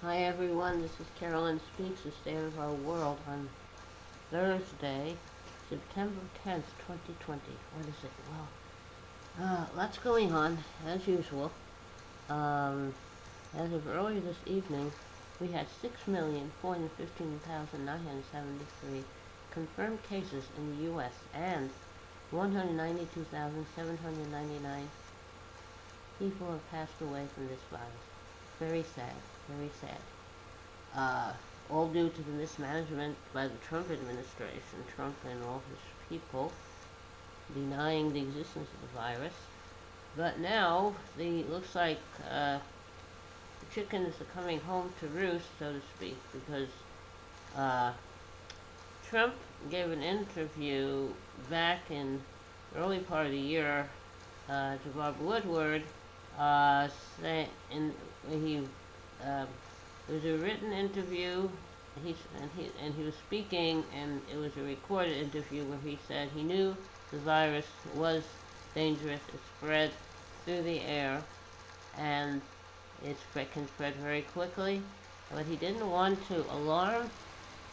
Hi everyone, this is Carolyn Speaks, the State of Our World on Thursday, September 10th, 2020. What is it? Lots going on, as usual. As of earlier this evening, we had 6,415,973 confirmed cases in the U.S. and 192,799 people have passed away from this virus. Very sad, very sad. uh, all due to the mismanagement by the Trump administration, Trump and all his people denying the existence of the virus. But now, looks like the chickens are coming home to roost, so to speak, because uh, Trump gave an interview back in the early part of the year to Bob Woodward, saying he uh, it was a written interview. He was speaking, and it was a recorded interview where he said he knew the virus was dangerous. It spread through the air, and can spread very quickly. But he didn't want to alarm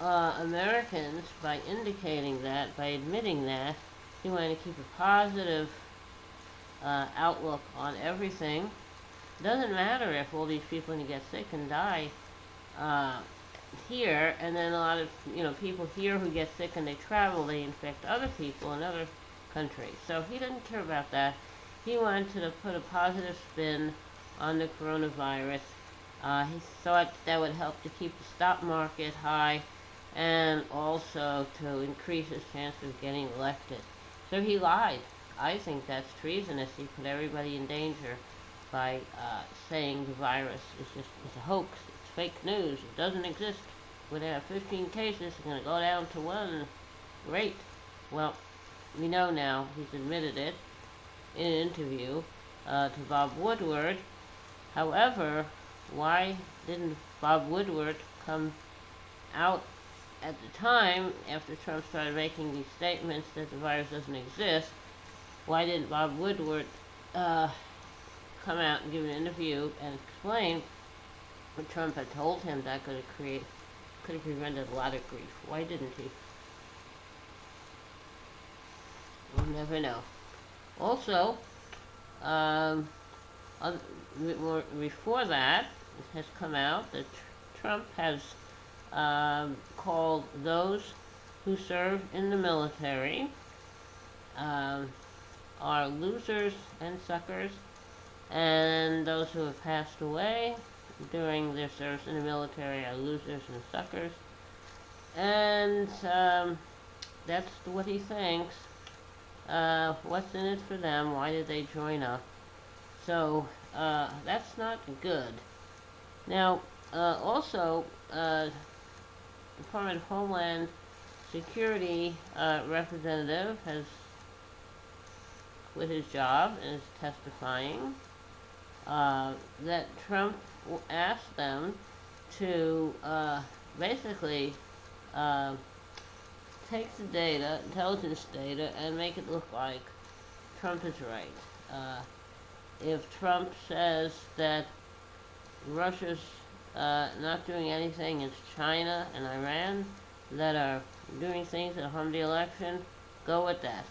Americans by indicating that, by admitting that. He wanted to keep a positive outlook on everything. It doesn't matter if all these people get sick and die uh, here, and then a lot of people here who get sick and they travel, they infect other people in other countries. So he didn't care about that. He wanted to put a positive spin on the coronavirus. He thought that would help to keep the stock market high and also to increase his chance of getting elected. So he lied. I think that's treasonous. He put everybody in danger by saying the virus is a hoax. It's fake news. It doesn't exist. We're going to have 15 cases. It's going to go down to 1. Great. Well, we know now. He's admitted it in an interview to Bob Woodward. However, why didn't Bob Woodward come out at the time after Trump started making these statements that the virus doesn't exist? Why didn't Bob Woodward come out and give an interview and explain what Trump had told him that could have prevented a lot of grief? Why didn't he? We'll never know. Also, before that, it has come out that Trump has called those who serve in the military are losers and suckers, and those who have passed away during their service in the military are losers and suckers. And that's what he thinks. What's in it for them? Why did they join up? So that's not good. Now, also, Department of Homeland Security representative has quit his job and is testifying that Trump asked them to basically take the data, intelligence data, and make it look like Trump is right. If Trump says that Russia's not doing anything, it's China and Iran that are doing things that harm the election, go with that.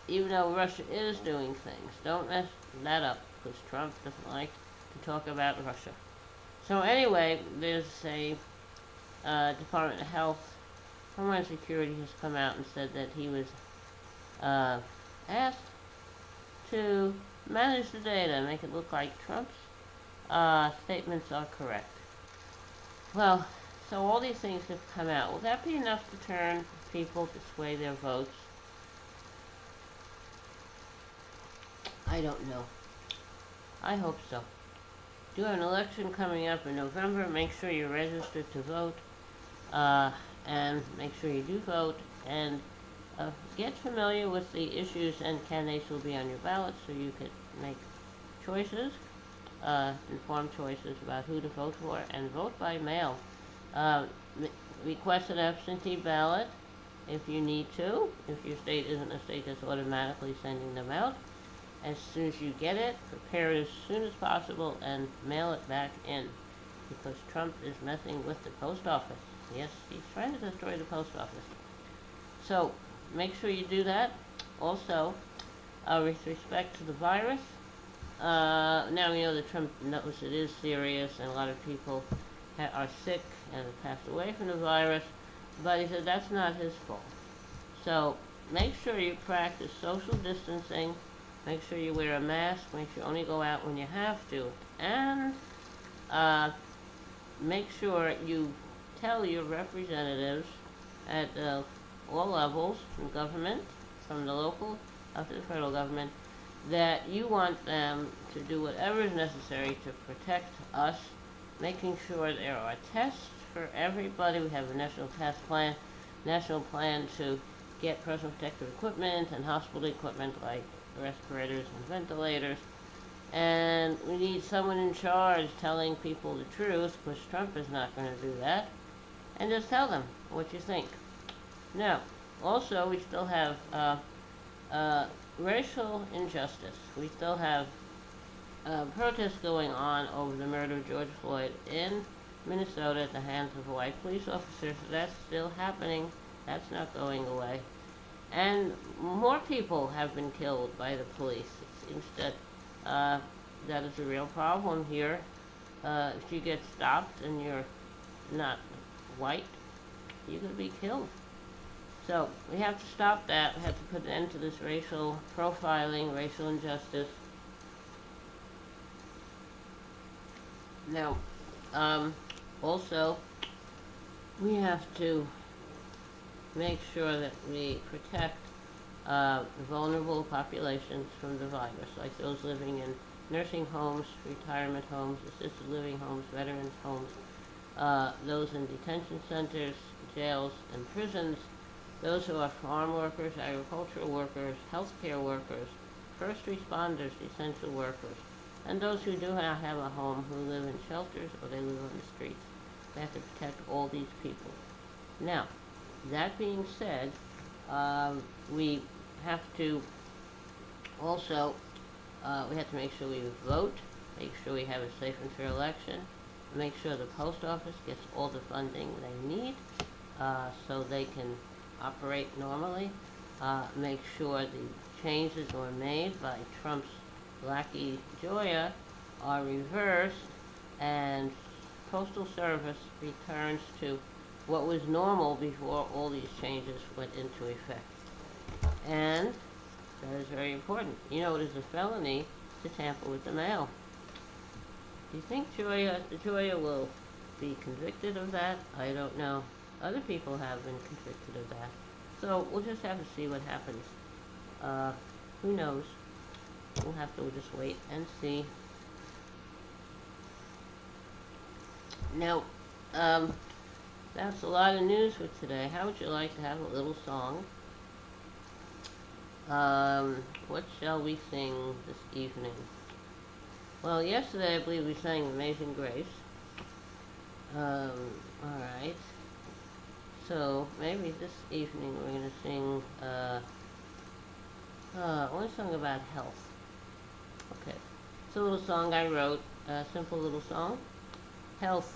Even though Russia is doing things, don't mess that up, because Trump doesn't like to talk about Russia. So anyway, there's a Department of Health, Homeland Security has come out and said that he was asked to manage the data and make it look like Trump's statements are correct. Well, so all these things have come out. Will that be enough to turn people to sway their votes? I don't know. I hope so. Do have an election coming up in November. Make sure you're registered to vote, and make sure you do vote, and get familiar with the issues and candidates who will be on your ballot so you can make choices, informed choices about who to vote for, and vote by mail. Request an absentee ballot if you need to, if your state isn't a state that's automatically sending them out. As soon as you get it, prepare it as soon as possible and mail it back in. because Trump is messing with the post office. Yes, he's trying to destroy the post office. So make sure you do that. Also, with respect to the virus, now we know that Trump knows it is serious and a lot of people are sick and have passed away from the virus, but he said that's not his fault. So make sure you practice social distancing, make sure you wear a mask, make sure you only go out when you have to, and uh, make sure you tell your representatives at all levels in government, from the local up to the federal government, that you want them to do whatever is necessary to protect us, making sure there are tests for everybody. We have a national plan to get personal protective equipment and hospital equipment like respirators and ventilators. And we need someone in charge telling people the truth, because Trump is not going to do that. And just tell them what you think. Now, also, we still have racial injustice. We still have protests going on over the murder of George Floyd in Minnesota at the hands of a white police officer. So that's still happening. That's not going away. And more people have been killed by the police. It seems that that is a real problem here. If you get stopped and you're not white, you could be killed. So we have to stop that. We have to put an end to this racial profiling, racial injustice. Now, also, we have to make sure that we protect vulnerable populations from the virus, like those living in nursing homes, retirement homes, assisted living homes, veterans homes, those in detention centers, jails, and prisons, those who are farm workers, agricultural workers, healthcare workers, first responders, essential workers, and those who do not have a home, who live in shelters or they live on the streets. We have to protect all these people. Now, that being said, we have to also we have to make sure we vote, make sure we have a safe and fair election, make sure the post office gets all the funding they need so they can operate normally, make sure the changes were made by Trump's lackey Joya are reversed and Postal Service returns to what was normal before all these changes went into effect. And that is very important. You know, it is a felony to tamper with the mail. Do you think Joya will be convicted of that? I don't know. Other people have been convicted of that. So we'll just have to see what happens. Who knows? We'll have to just wait and see. Now, that's a lot of news for today. How would you like to have a little song? What shall we sing this evening? Well, yesterday I believe we sang Amazing Grace. Alright. So, maybe this evening we're going to sing, one song about health. Okay. It's a little song I wrote, a simple little song. Health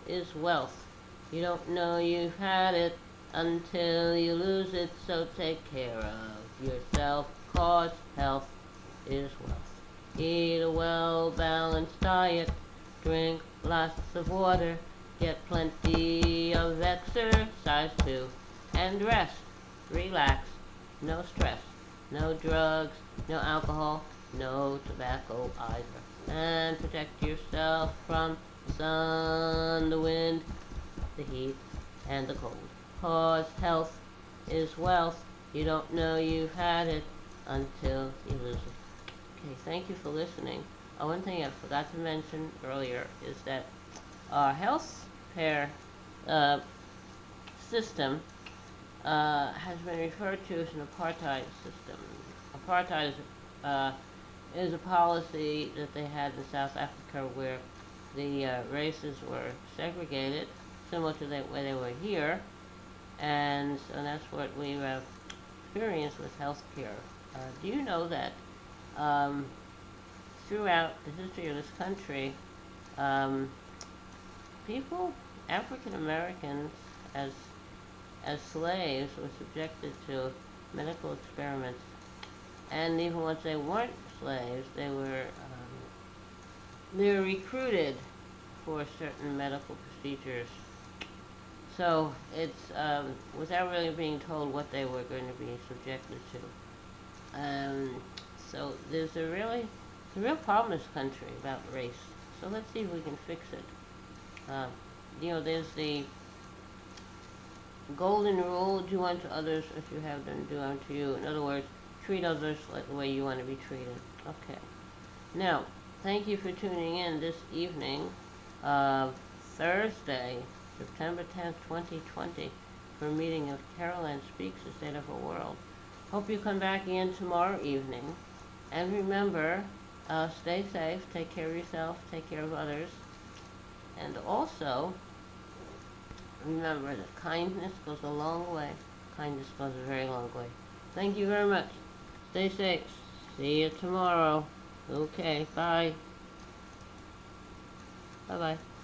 is wealth. You don't know you've had it until you lose it, so take care of yourself, 'cause health is wealth. Eat a well-balanced diet, drink lots of water, get plenty of exercise too, and rest, relax, no stress, no drugs, no alcohol, no tobacco either, and protect yourself from the sun, the wind, the heat, and the cold. 'Cause health is wealth. You don't know you've had it until you lose it. Okay, thank you for listening. One thing I forgot to mention earlier is that our health care system has been referred to as an apartheid system. Apartheid is a policy that they had in South Africa where the races were segregated, similar to the way they were here, and so that's what we have experienced with healthcare. Do you know that throughout the history of this country, people, African Americans, as slaves, were subjected to medical experiments, and even once they weren't slaves, they were recruited for certain medical procedures. So it's without really being told what they were going to be subjected to. So there's a real problem in this country about race. So let's see if we can fix it. There's the golden rule: do unto others if you have them do unto you. In other words, treat others like the way you want to be treated. Okay. Now, thank you for tuning in this evening, Thursday, September 10th, 2020, for a meeting of Caroline Speaks, The State of Her World. Hope you come back again tomorrow evening. And remember, stay safe, take care of yourself, take care of others. And also, remember that kindness goes a long way. Kindness goes a very long way. Thank you very much. Stay safe. See you tomorrow. Okay, bye. Bye-bye.